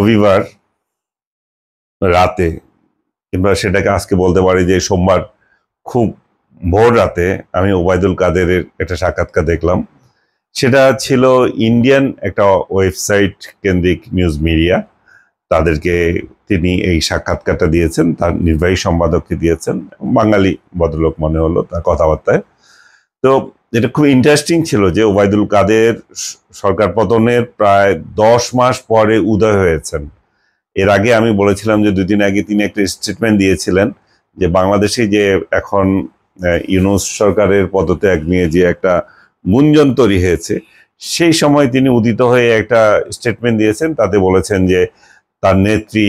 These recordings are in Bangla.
রবিবার রাতে, কিংবা সেটাকে আজকে বলতে পারি যে সোমবার খুব ভোর রাতে আমি ওবায়দুল কাদেরের একটা সাক্ষাৎকার দেখলাম। সেটা ছিল ইন্ডিয়ান একটা ওয়েবসাইট কেন্দ্রিক নিউজ মিডিয়া, তাদেরকে তিনি এই সাক্ষাৎকারটা দিয়েছেন, তার নির্বাহী সম্পাদককে দিয়েছেন। বাঙালি ভদ্রলোক মনে হলো তার কথাবার্তায়। তো এটা খুব ইন্টারেস্টিং ছিল যে ওবায়দুল কাদের সরকার পতনের প্রায় 10 মাস পরে উদয় হয়েছেন। এর আগে আমি বলেছিলাম যে 2 দিন আগে তিনি একটা স্টেটমেন্ট দিয়েছিলেন যে বাংলাদেশে যে এখন ইউনূস সরকারের পদত্যাগ নিয়ে যে একটা গুঞ্জন তৈরি হয়েছে, সেই সময় তিনি উদিত হয়ে একটা স্টেটমেন্ট দিয়েছেন। তাতে বলেছেন যে তার নেত্রী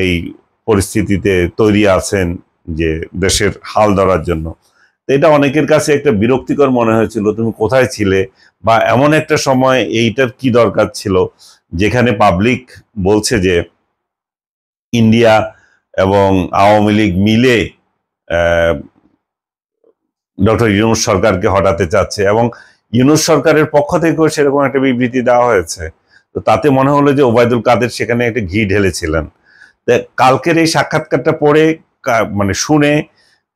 এই পরিস্থিতিতে তৈরি আছেন যে দেশের হাল ধরার জন্য। এটা অনেকের কাছে একটা বিরক্তিকর মনে হয়েছিল, তুমি কোথায় ছিলে, বা এমন একটা সময় এইটার কি দরকার ছিল যেখানে পাবলিক বলছে যে ইন্ডিয়া এবং আওয়ামী লীগ মিলে ডক্টর ইউনূস সরকারকে হটাতে চাচ্ছে, এবং ইউনূস সরকারের পক্ষ থেকেও সেরকম একটা বিবৃতি দেওয়া হয়েছে। তো তাতে মনে হলো যে ওবায়দুল কাদের সেখানে একটা ঘি ঢেলেছিলেন। কালকের এই সাক্ষাৎকারটা পড়ে মানে শুনে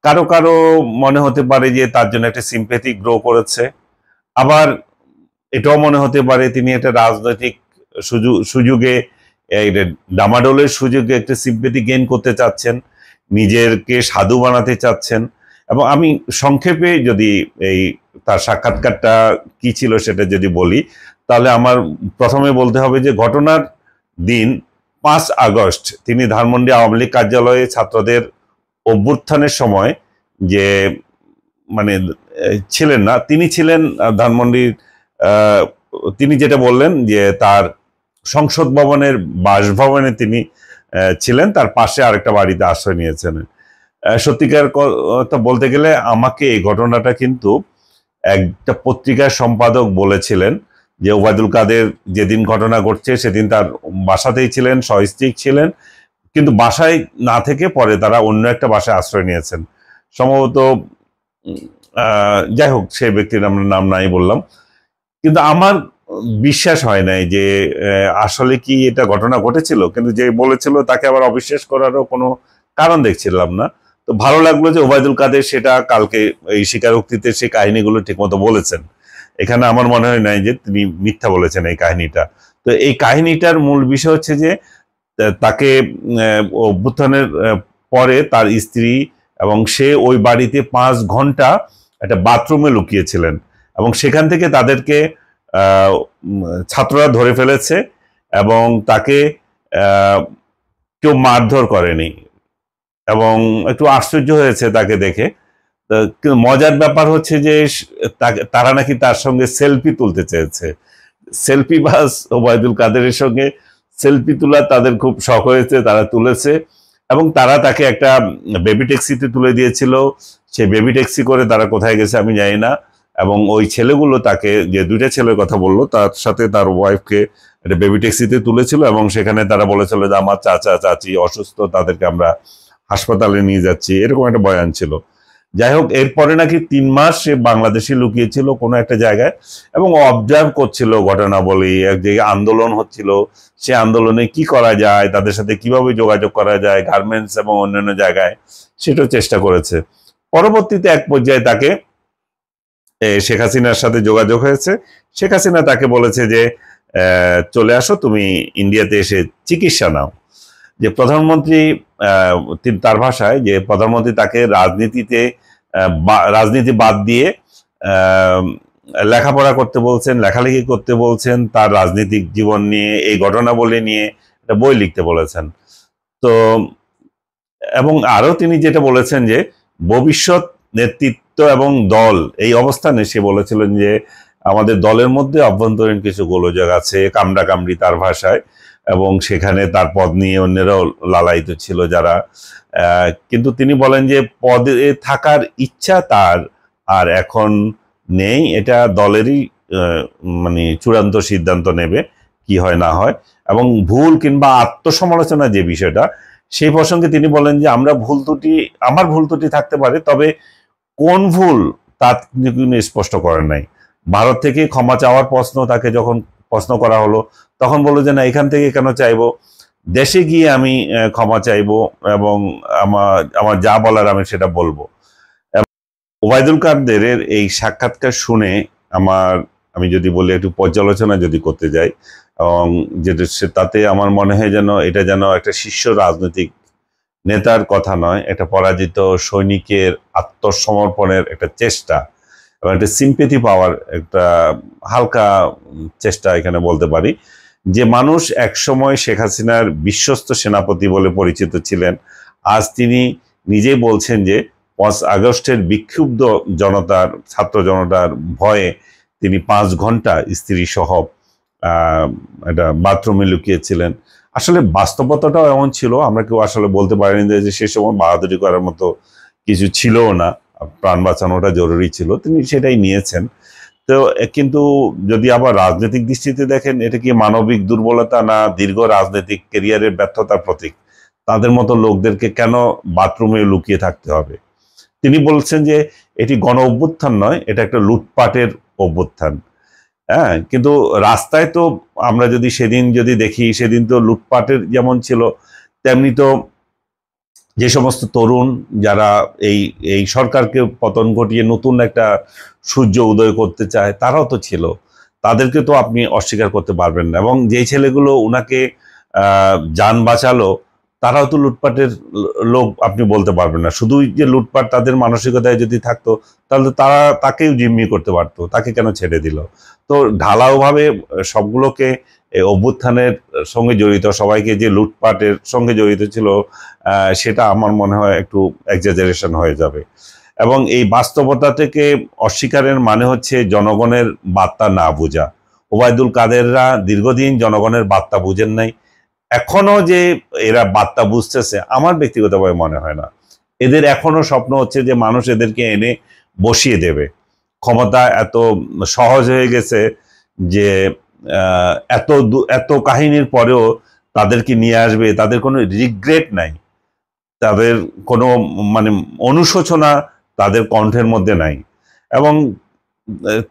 কারো কারো মনে হতে পারে যে তার জন্য একটা সিম্প্যাথি গ্রো করেছে, আবার এটাও মনে হতে পারে তিনি একটা রাজনৈতিক সুযোগে ডামাডোলের সুযোগে একটা সিম্প্যাথি গেইন করতে চাচ্ছেন, নিজেরকে সাধু বানাতে চাচ্ছেন। এবং আমি সংক্ষেপে যদি এই তার সাক্ষাৎকারটা কি ছিল সেটা যদি বলি, তাহলে আমার প্রথমে বলতে হবে যে ঘটনার দিন 5 আগস্ট তিনি ধানমন্ডি আওয়ামী লীগ কার্যালয়ে ছাত্রদের অভ্যুত্থানের সময় যে মানে ছিলেন না, তিনি ছিলেন ধানমন্ডির, তিনি যেটা বললেন যে তার সংসদ ভবনের বাসভবনে তিনি ছিলেন, তার পাশে আরেকটা বাড়িতে আশ্রয় নিয়েছেন। সত্যিকার কথা বলতে গেলে আমাকে এই ঘটনাটা কিন্তু একটা পত্রিকার সম্পাদক বলেছিলেন যে ওবায়দুল কাদের যেদিন ঘটনা ঘটছে সেদিন তার বাসাতেই ছিলেন, সস্ত্রীক ছিলেন, কিন্তু বাসায় না থেকে পরে তারা অন্য একটা বাসায় আশ্রয় নিয়েছেন সম্ভবত। যাই হোক, সেই ব্যক্তির আমরা নাম নাই বললাম, কিন্তু আমার বিশ্বাস হয় নাই যে আসলে কি এটা ঘটনা ঘটেছিল। কিন্তু যে বলেছিল তাকে আবার অবিশ্বাস করারও কোনো কারণ দেখছিলাম না। তো ভালো লাগলো যে ওবায়দুল কাদের সেটা কালকে এই স্বীকারোক্তিতে সেই কাহিনীগুলো ঠিকমতো বলেছেন। এখানে আমার মনে হয় নাই যে তিনি মিথ্যা বলেছেন এই কাহিনীটা। তো এই কাহিনীটার মূল বিষয় হচ্ছে যে তাকে অভ্যুত্থানের পরে তার স্ত্রী এবং সে ওই বাড়িতে 5 ঘন্টা একটা বাথরুমে লুকিয়েছিলেন, এবং সেখান থেকে তাদেরকে ছাত্ররা ধরে ফেলেছে এবং তাকে কেউ মারধর করেনি। এবং একটু আশ্চর্য হয়েছে তাকে দেখে। মজার ব্যাপার হচ্ছে যে তারা নাকি তার সঙ্গে সেলফি তুলতে চেয়েছে। সেলফি বাস ওবায়দুল কাদেরের সঙ্গে সেলফি তোলা তাদের খুব শখ হয়েছে, তারা তুলেছে, এবং তারা তাকে একটা বেবি ট্যাক্সিতে তুলে দিয়েছিল। সে বেবি ট্যাক্সি করে তারা কোথায় গেছে আমি জানি না। এবং ওই ছেলেগুলো তাকে, যে 2টা ছেলের কথা বললো, তার সাথে তার ওয়াইফকে একটা বেবি ট্যাক্সিতে তুলেছিল, এবং সেখানে তারা বলেছিল যে আমার চাচা চাচি অসুস্থ, তাদেরকে আমরা হাসপাতালে নিয়ে যাচ্ছি, এরকম একটা বয়ান ছিল। যাই হোক, এরপরে নাকি 3 মাস সে বাংলাদেশে লুকিয়েছিল কোনো একটা জায়গায় এবং অবজার্ভ করছিল ঘটনাবলী। এক জায়গায় আন্দোলন হচ্ছিল, সে আন্দোলনে কি করা যায়, তাদের সাথে কিভাবে যোগাযোগ করা যায়, গার্মেন্টস এবং অন্যান্য জায়গায়, সেটাও চেষ্টা করেছে। পরবর্তীতে এক পর্যায়ে তাকে শেখ হাসিনার সাথে যোগাযোগ হয়েছে। শেখ হাসিনা তাকে বলেছে যে চলে আসো, তুমি ইন্ডিয়াতে এসে চিকিৎসা নাও। যে প্রধানমন্ত্রী, তার ভাষায় যে প্রধানমন্ত্রী তাকে রাজনীতি বাদ দিয়ে লেখাপড়া করতে বলছেন, লেখালেখি করতে বলছেন, তার রাজনৈতিক জীবন নিয়ে, এই ঘটনাবলী নিয়ে একটা বই লিখতে বলেছেন। তো এবং আরো তিনি যেটা বলেছেন যে ভবিষ্যৎ নেতৃত্ব এবং দল, এই অবস্থানে সে বলেছিলেন যে আমাদের দলের মধ্যে অভ্যন্তরীণ কিছু গোলযোগ আছে, কামড়া কামড়ি তার ভাষায়, এবং সেখানে তার পদ নিয়ে অন্যরাও লালায়িত ছিল যারা। কিন্তু তিনি বলেন যে পদে থাকার ইচ্ছা তার আর এখন নেই, এটা দলেরই মানে চূড়ান্ত সিদ্ধান্ত নেবে কি হয় না হয়। এবং ভুল কিংবা আত্মসমালোচনা যে বিষয়টা, সেই প্রসঙ্গে তিনি বলেন যে আমার ভুল ত্রুটি থাকতে পারে, তবে কোন ভুল তা তিনি স্পষ্ট করেন নাই। ভারত থেকে ক্ষমা চাওয়ার প্রশ্ন তাকে যখন প্রশ্ন করা হলো, তখন বললো যে না, এখান থেকে কেন চাইবো, দেশে গিয়ে আমি ক্ষমা চাইবো এবং আমার আমার যা বলার আমি সেটা বলবো। ওবায়দুল কাদেরের এই সাক্ষাৎকার শুনে আমি যদি বলি একটু পর্যালোচনা যদি করতে যাই, এবং যেটা তাতে আমার মনে হয় এটা যেন একটা শীর্ষ রাজনৈতিক নেতার কথা নয়, একটা পরাজিত সৈনিকের আত্মসমর্পণের একটা চেষ্টা এবং একটা সিম্পেথি পাওয়ার একটা হালকা চেষ্টা এখানে বলতে পারি। যে মানুষ একসময় শেখ হাসিনার বিশ্বস্ত সেনাপতি বলে পরিচিত ছিলেন, আজ তিনি নিজেই বলছেন যে 5 আগস্টের বিক্ষুব্ধ ছাত্র জনতার ভয়ে তিনি 5 ঘন্টা স্ত্রী সহ একটা বাথরুমে লুকিয়েছিলেন। আসলে বাস্তবতাটাও এমন ছিল, আমরা কেউ আসলে বলতে পারিনি যে সে সময় বাহাদুরি করার মতো কিছু ছিলও না, প্রাণ বাঁচানোটা জরুরি ছিল, তিনি সেটাই নিয়েছেন। তো কিন্তু যদি আবার রাজনৈতিক দৃষ্টিতে দেখেন, এটা কি মানবিক দুর্বলতা না দীর্ঘ রাজনৈতিক ক্যারিয়ারের ব্যর্থতার প্রতীক? তাদের মতো লোকদেরকে কেন বাথরুমে লুকিয়ে থাকতে হবে? তিনি বলছেন যে এটি গণ অভ্যুত্থান নয়, এটা একটা লুটপাটের অভ্যুত্থান। হ্যাঁ, কিন্তু রাস্তায় তো আমরা যদি সেদিন দেখি, সেদিন তো লুটপাটের যেমন ছিল, তেমনি তো যে সমস্ত তরুণ যারা এই এই সরকারকে পতন ঘটিয়ে নতুন একটা সূর্য উদয় করতে চায়, তারাও তো ছিল। তাদেরকে তো আপনি অস্বীকার করতে পারবেন না। এবং যে ছেলেগুলো উনাকে যান বাঁচালো, তারাও তো লুটপাটের লোক আপনি বলতে পারবেন না। শুধুই যে লুটপাট তাদের মানসিকতায় যদি থাকতো, তাহলে তারা তাকেও জিম্মি করতে পারতো, তাকে কেন ছেড়ে দিল? তো ঢালাওভাবে সবগুলোকে অভ্যুত্থানের সঙ্গে জড়িত, সবাইকে যে লুটপাটের সঙ্গে জড়িত ছিল, সেটা আমার মনে হয় একটু এক্সাজারেশন হয়ে যাবে। এবং এই বাস্তবতা থেকে অস্বীকারের মানে হচ্ছে জনগণের বার্তা না বোঝা। ওবায়দুল কাদেররা দীর্ঘদিন জনগণের বার্তা বুঝেন নাই, এখনো যে এরা বার্তা বুঝতেছে আমার ব্যক্তিগতভাবে মনে হয় না। এদের এখনো স্বপ্ন হচ্ছে যে মানুষ এদেরকে এনে বসিয়ে দেবে। ক্ষমতা এত সহজ হয়ে গেছে যে এত কাহিনীর পরেও তাদেরকে নিয়ে আসবে, তাদের কোনো রিগ্রেট নাই, তাদের কোনো মানে অনুশোচনা তাদের কণ্ঠের মধ্যে নাই। এবং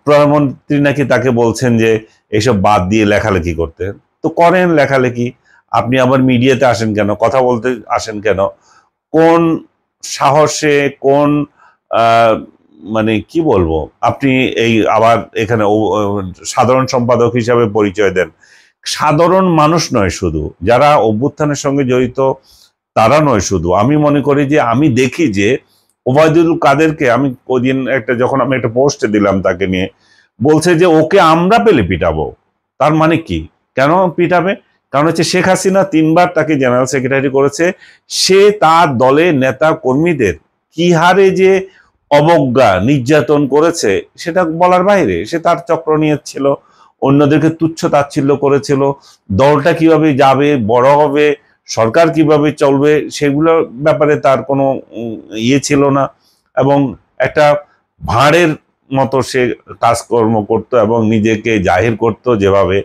প্রধানমন্ত্রী নাকি তাকে বলছেন যে এসব বাদ দিয়ে লেখালেখি করতে। তো করেন লেখালেখি, আপনি আবার মিডিয়াতে আসেন কেন, কথা বলতে আসেন কেন? কোন সাহসে, কোন মানে কি বলবো, আপনি এই আবার এখানে সাধারণ সম্পাদক হিসাবে পরিচয় দেন? সাধারণ মানুষ নয় শুধু, যারা অভ্যুত্থানের সঙ্গে জড়িত তারা নয় শুধু, আমি মনে করি যে আমি দেখি যে ওবায়দুল কাদেরকে আমি ওদিন যখন আমি একটা পোস্টে দিলাম তাকে নিয়ে, বলছে যে ওকে আমরা পেলে পিটাবো। তার মানে কি? কেন পিটাবে? কারণ হচ্ছে শেখ হাসিনা 3 বার তাকে জেনারেল সেক্রেটারি করেছে। সে তার দলের নেতা কর্মীদের কি হারে যে অবজ্ঞা নির্যাতন করেছে সেটা বলার বাইরে। সে তার চক্র নিয়েছিল, অন্যদেরকে তুচ্ছ তাচ্ছিল্য করেছিল, দলটা কিভাবে যাবে, বড় হবে, সরকার কিভাবে চলবে, সেগুলোর ব্যাপারে তার কোনো ইয়ে ছিল না। এবং একটা ভাঁড়ের মতো সে কাজকর্ম করত এবং নিজেকে জাহির করত, যেভাবে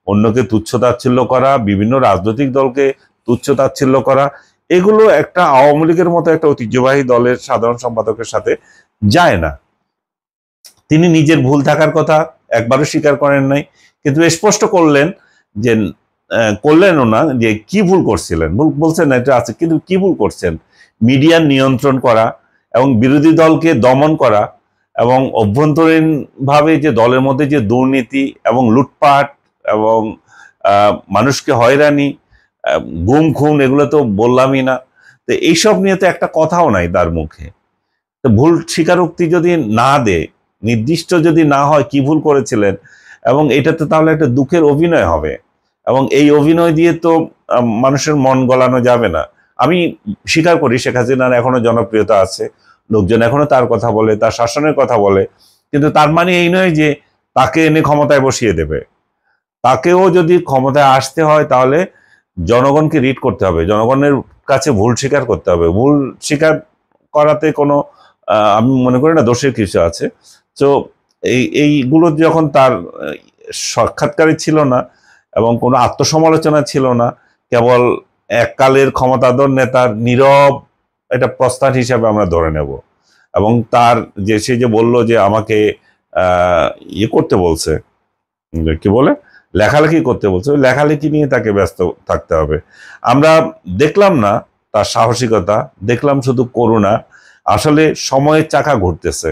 অন্যকে তুচ্ছ তাচ্ছিল্য করা, বিভিন্ন রাজনৈতিক দলকে তুচ্ছ তাচ্ছিল্য করা, এগুলো একটা আওয়ামী লীগের মতো একটা ঐতিহ্যবাহী দলের সাধারণ সম্পাদকের সাথে যায় না। তিনি নিজের ভুল থাকার কথা একবারও স্বীকার করেন নাই, কিন্তু স্পষ্ট করলেন যে করলেনও না যে কি ভুল করছিলেন। ভুল বলছেন এটা আছে, কিন্তু কি ভুল করছেন? মিডিয়ার নিয়ন্ত্রণ করা এবং বিরোধী দলকে দমন করা এবং অভ্যন্তরীণ ভাবে যে দলের মধ্যে যে দুর্নীতি এবং লুটপাট এবং মানুষকে হয়রানি, গুম খুন, এগুলো তো বললামই না। তো এইসব নিয়ে তো একটা কথাও নাই তার মুখে। তো ভুল স্বীকারোক্তি যদি না দেয়, নির্দিষ্ট যদি না হয় কি ভুল করেছিলেন, এবং এটাতে তাহলে একটা দুঃখের অভিনয় হবে, এবং এই অভিনয় দিয়ে তো মানুষের মন গলানো যাবে না। আমি স্বীকার করি শেখ হাসিনার এখনো জনপ্রিয়তা আছে, লোকজন এখনো তার কথা বলে, তার শাসনের কথা বলে, কিন্তু তার মানে এই নয় যে তাকে এনে ক্ষমতায় বসিয়ে দেবে। তাকেও যদি ক্ষমতায় আসতে হয় তাহলে জনগণকে রিড করতে হবে, জনগণের কাছে ভুল স্বীকার করতে হবে। ভুল স্বীকার করাতে কোনো আমি মনে করি না দোষের কিছু আছে। তো এইগুলো যখন তার সাক্ষাৎকারে ছিল না এবং কোনো আত্মসমালোচনা ছিল না, কেবল এককালের ক্ষমতাধর নেতার নীরব এটা প্রস্থান হিসাবে আমরা ধরে নেব। এবং তার সে যে বলল যে আমাকে ইয়ে করতে বলছে, কি বলে, লেখালেখি করতে বলছে, ওই লেখালেখি নিয়ে তাকে ব্যস্ত থাকতে হবে। আমরা দেখলাম না তার সাহসিকতা, দেখলাম শুধু করুণা। আসলে সময়ের চাকা ঘুরতেছে,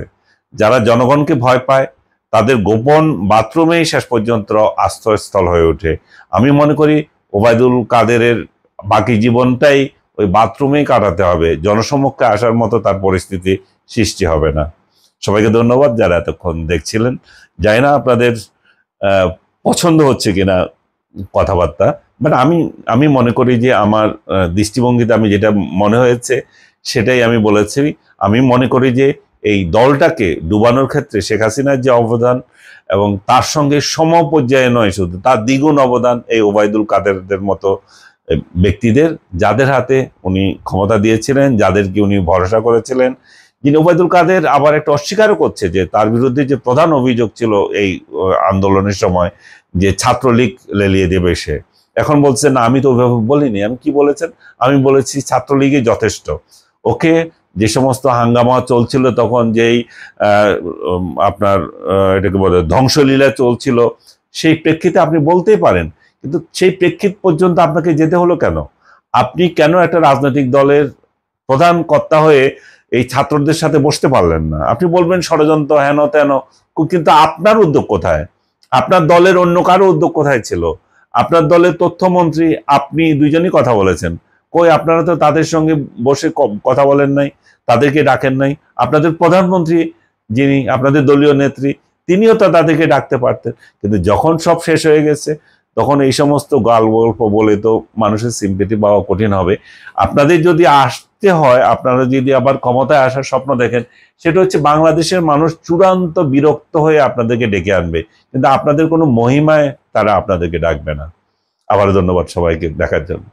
যারা জনগণকে ভয় পায় তাদের গোপন বাথরুমেই শেষ পর্যন্ত আশ্রয়স্থল হয়ে ওঠে। আমি মনে করি ওবায়দুল কাদেরের বাকি জীবনটাই ওই বাথরুমেই কাটাতে হবে, জনসমক্ষে আসার মতো তার পরিস্থিতি সৃষ্টি হবে না। সবাইকে ধন্যবাদ যারা এতক্ষণ দেখছিলেন। জানি না আপনাদের পছন্দ হচ্ছে কিনা কথাবার্তা, বাট আমি মনে করি যে আমার দৃষ্টিভঙ্গিতে আমি যেটা মনে হয়েছে সেটাই আমি বলেছি। আমি মনে করি যে এই দলটাকে ডুবানোর ক্ষেত্রে শেখ হাসিনার যে অবদান, এবং তার সঙ্গে সমপর্যায়ে নয় শুধু, তার দ্বিগুণ অবদান এই ওবায়দুল কাদেরদের মতো ব্যক্তিদের, যাদের হাতে উনি ক্ষমতা দিয়েছিলেন, যাদেরকে উনি ভরসা করেছিলেন। যিনি ওবায়দুল কাদের আবার একটা অস্বীকারও করছে যে তার বিরুদ্ধে যে প্রধান অভিযোগ ছিল এই আন্দোলনের সময় যে ছাত্রলীগ লেলিয়ে দেবে সে, এখন বলছে না আমি তো ওইভাবে বলিনি। আমি কি বলেছেন? আমি বলেছি ছাত্রলীগই যথেষ্ট। ওকে, যে সমস্ত হাঙ্গামা চলছিল তখন, যেই আপনার এটাকে বলে ধ্বংসলীলা চলছিল, সেই প্রেক্ষিতে আপনি বলতেই পারেন, কিন্তু সেই প্রেক্ষিত পর্যন্ত আপনাকে যেতে হলো কেন? আপনি কেন একটা রাজনৈতিক দলের প্রধান কর্তা হয়ে এই ছাত্রদের সাথে বসতে পারলেন না? আপনি বলবেন ষড়যন্ত্র হেন তেন, কিন্তু আপনার উদ্যোগ কোথায়? আপনার দলের অন্য কারো উদ্যোগ কোথায় ছিল? আপনার দলের তথ্যমন্ত্রী আপনি দুইজনই কথা বলেছেন, কই আপনারা তো তাদের সঙ্গে বসে কথা বলেন নাই, তাদেরকে ডাকেন নাই। আপনাদের প্রধানমন্ত্রী, যিনি আপনাদের দলীয় নেত্রী, তিনিও তো তাদেরকে ডাকতে পারতেন। কিন্তু যখন সব শেষ হয়ে গেছে তখন এই সমস্ত গল্প বলে তো মানুষের সিম্পেথি পাওয়া কঠিন হবে। আপনাদের যদি আসতে হয়, আপনারা যদি আবার ক্ষমতায় আসার স্বপ্ন দেখেন, সেটা হচ্ছে বাংলাদেশের মানুষ চূড়ান্ত বিরক্ত হয়ে আপনাদেরকে ডেকে আনবে, কিন্তু আপনাদের কোনো মহিমায় তারা আপনাদেরকে ডাকবে না। আবার ধন্যবাদ সবাইকে দেখার জন্য।